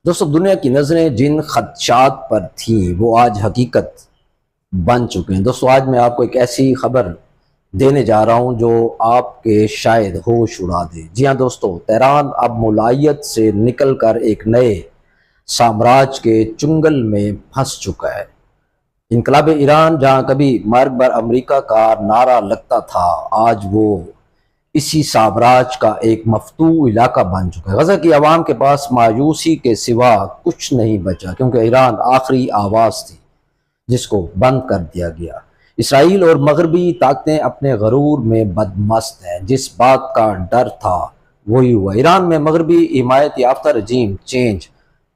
दोस्तों, दुनिया की नज़रें जिन खदशात पर थीं वो आज हकीकत बन चुके हैं। दोस्तों, आज मैं आपको एक ऐसी खबर देने जा रहा हूं जो आपके शायद होश उड़ा दे। जी हाँ दोस्तों, तेहरान अब मुलायत से निकलकर एक नए साम्राज्य के चुंगल में फंस चुका है। इनकलाब ईरान जहां कभी मर्ग बर अमरीका का नारा लगता था, आज वो इसी साम्राज्य का एक मफतू इलाका बन चुका है। गजा की आवाम के पास मायूसी के सिवा कुछ नहीं बचा, क्योंकि ईरान आखिरी आवाज़ थी जिसको बंद कर दिया गया। इसराइल और मगरबी ताकतें अपने गरूर में बदमस्त हैं। जिस बात का डर था वही हुआ। ईरान में मगरबी हिमायत याफ्ता रजीम चेंज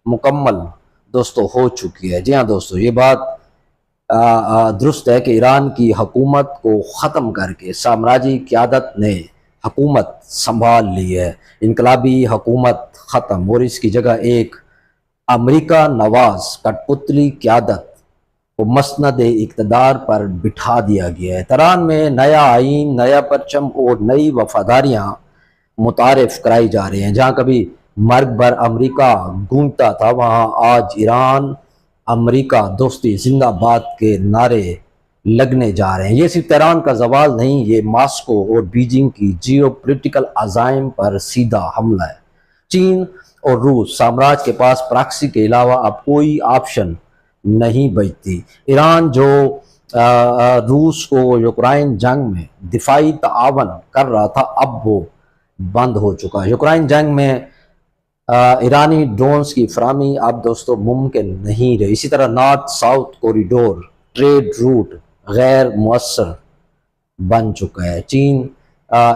मुकम्मल दोस्तों हो चुकी है। जी हाँ दोस्तों, ये बात दुरुस्त है कि ईरान की हुकूमत को ख़त्म करके साम्राज्यी क़यादत ने हुकूमत संभाल ली है। इनकलाबी हुकूमत ख़त्म और इसकी जगह एक अमरीका नवाज कठपुतली क़यादत को मसनद इक़्तिदार पर बिठा दिया गया है। तेहरान में नया आइन, नया परचम और नई वफादारियाँ मुतारिफ कराई जा रही हैं। जहाँ कभी मर्ग बर अमरीका गूंजता था, वहाँ आज ईरान अमरीका दोस्ती जिंदाबाद के नारे लगने जा रहे हैं। ये सिर्फ तेहरान का जवाल नहीं, ये मास्को और बीजिंग की जियोपॉलिटिकल अज़ाइम पर सीधा हमला है। चीन और रूस साम्राज्य के पास प्रॉक्सी के अलावा अब कोई ऑप्शन नहीं बचती। ईरान जो रूस को यूक्रेन जंग में दिफाई तावन कर रहा था, अब वो बंद हो चुका है। यूक्रेन जंग में ईरानी ड्रोन्स की फरामी अब दोस्तों मुमकिन नहीं रही। इसी तरह north south corridor trade route गैर मुअस्सर बन चुका है। चीन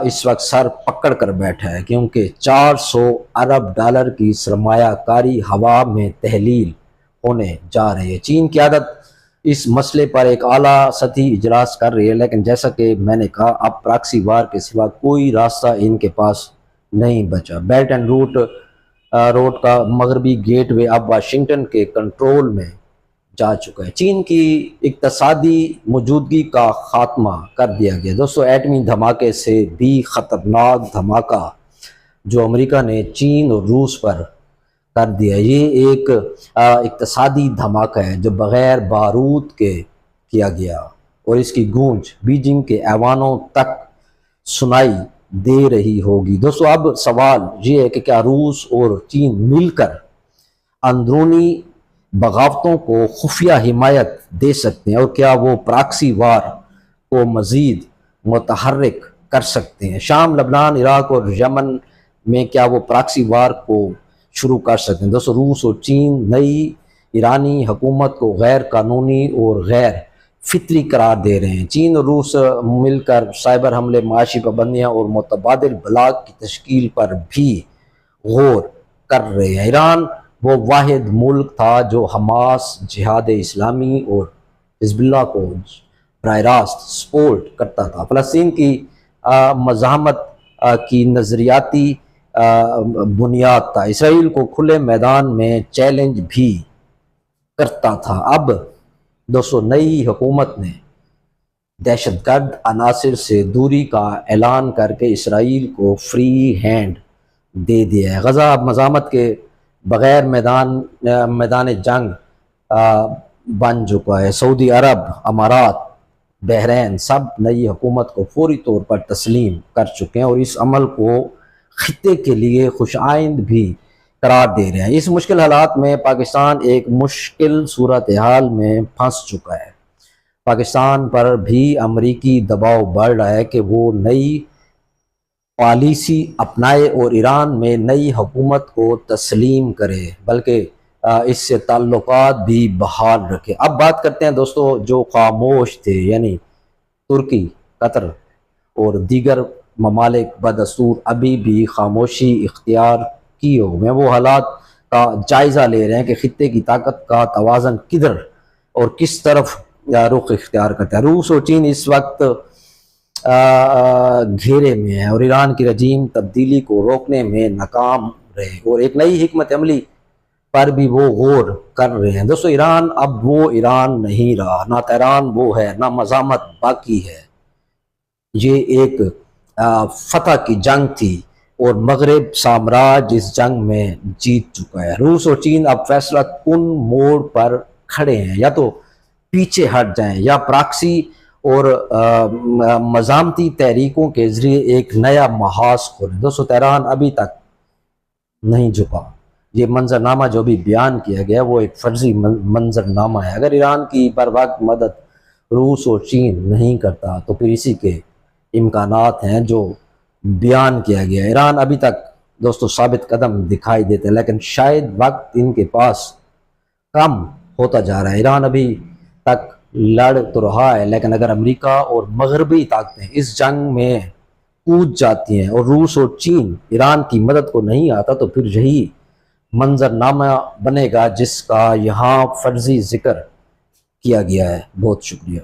इस वक्त सर पकड़ कर बैठा है, क्योंकि 400 अरब डॉलर की सरमायाकारी हवा में तहलील होने जा रही है। चीन की आदत इस मसले पर एक आला सतही इजलास कर रही है, लेकिन जैसा कि मैंने कहा, अब प्रॉक्सी वार के सिवा कोई रास्ता इनके पास नहीं बचा। बेल्ट एंड रोड का मगरबी गेटवे अब वाशिंगटन के कंट्रोल में जा चुका है। चीन की इक्तसादी मौजूदगी का खात्मा कर दिया गया। दोस्तों, एटमी धमाके से भी ख़तरनाक धमाका जो अमेरिका ने चीन और रूस पर कर दिया, ये एक इक्तसादी धमाका है जो बग़ैर बारूद के किया गया और इसकी गूंज बीजिंग के ऐवानों तक सुनाई दे रही होगी। दोस्तों, अब सवाल ये है कि क्या रूस और चीन मिलकर अंदरूनी बगावतों को खुफिया हिमायत दे सकते हैं, और क्या वो प्रॉक्सी वार को मज़ीद मुतहर्रिक कर सकते हैं? शाम, लबनान, इराक और यमन में क्या वो प्रॉक्सी वार को शुरू कर सकते हैं? दोस्तों, रूस और चीन नई ईरानी हुकूमत को गैर कानूनी और गैर फितरी करार दे रहे हैं। चीन और रूस मिलकर साइबर हमले, माशी पाबंदियाँ और मुतबादिल ब्लॉक की तश्कील पर भी गौर कर रहे हैं। ईरान वो वाहिद मुल्क था जो हमास, जिहाद इस्लामी और हिजबुल्लाह को बराह रास्त सपोर्ट करता था। फ़लस्तीन की मज़ाहमत की नज़रियाती बुनियाद था। इसराइल को खुले मैदान में चैलेंज भी करता था। अब दोस्तों, नई हुकूमत ने दहशतगर्द अनासिर से दूरी का ऐलान करके इसराइल को फ्री हैंड दे दिया है। गजा अब मज़ामत के बग़ैर मैदान जंग बन चुका है। सऊदी अरब, अमारात, बहरीन सब नई हुकूमत को फौरी तौर पर तस्लीम कर चुके हैं और इस अमल को खित्ते के लिए खुशाइंद भी करार दे रहे हैं। इस मुश्किल हालात में पाकिस्तान एक मुश्किल सूरत हाल में फंस चुका है। पाकिस्तान पर भी अमरीकी दबाव बढ़ रहा है कि वो नई पॉलिसी अपनाए और ईरान में नई हुकूमत को तस्लीम करे, बल्कि इससे ताल्लुकात भी बहाल रखे। अब बात करते हैं दोस्तों जो खामोश थे, यानी तुर्की, कतर और दीगर ममालिक बदस्तूर अभी भी खामोशी इख्तियार किए हुए हैं। वो हालात का जायज़ा ले रहे हैं कि खित्ते की ताकत का तवाज़न किधर और किस तरफ रुख इख्तियार करता है। रूस और चीन इस वक्त घेरे में है और ईरान की रजीम तब्दीली को रोकने में नाकाम रहे और एक नई हिकमत अमली पर भी वो गौर कर रहे हैं। दोस्तों, ईरान अब वो ईरान नहीं रहा, ना तेहरान वो है, ना मज़ामत बाकी है। ये एक फतह की जंग थी और मगरब साम्राज्य इस जंग में जीत चुका है। रूस और चीन अब फैसला कुन मोड़ पर खड़े हैं, या तो पीछे हट जाएं या प्रॉक्सी और मज़ामती तहरीकों के जरिए एक नया महाज खोलें। दोस्तों, तेहरान अभी तक नहीं झुका। ये मंजरनामा जो भी बयान किया गया वो एक फर्जी मंजरनामा है। अगर ईरान की बर वक्त मदद रूस और चीन नहीं करता तो फिर इसी के इम्कानात हैं जो बयान किया गया। ईरान अभी तक दोस्तों साबित कदम दिखाई देते हैं, लेकिन शायद वक्त इनके पास कम होता जा रहा है। ईरान अभी तक लड़ तो रहा है, लेकिन अगर अमेरिका और मगरबी ताकतें इस जंग में कूद जाती हैं और रूस और चीन ईरान की मदद को नहीं आता तो फिर यही मंजरनामा बनेगा जिसका यहाँ फर्जी जिक्र किया गया है। बहुत शुक्रिया।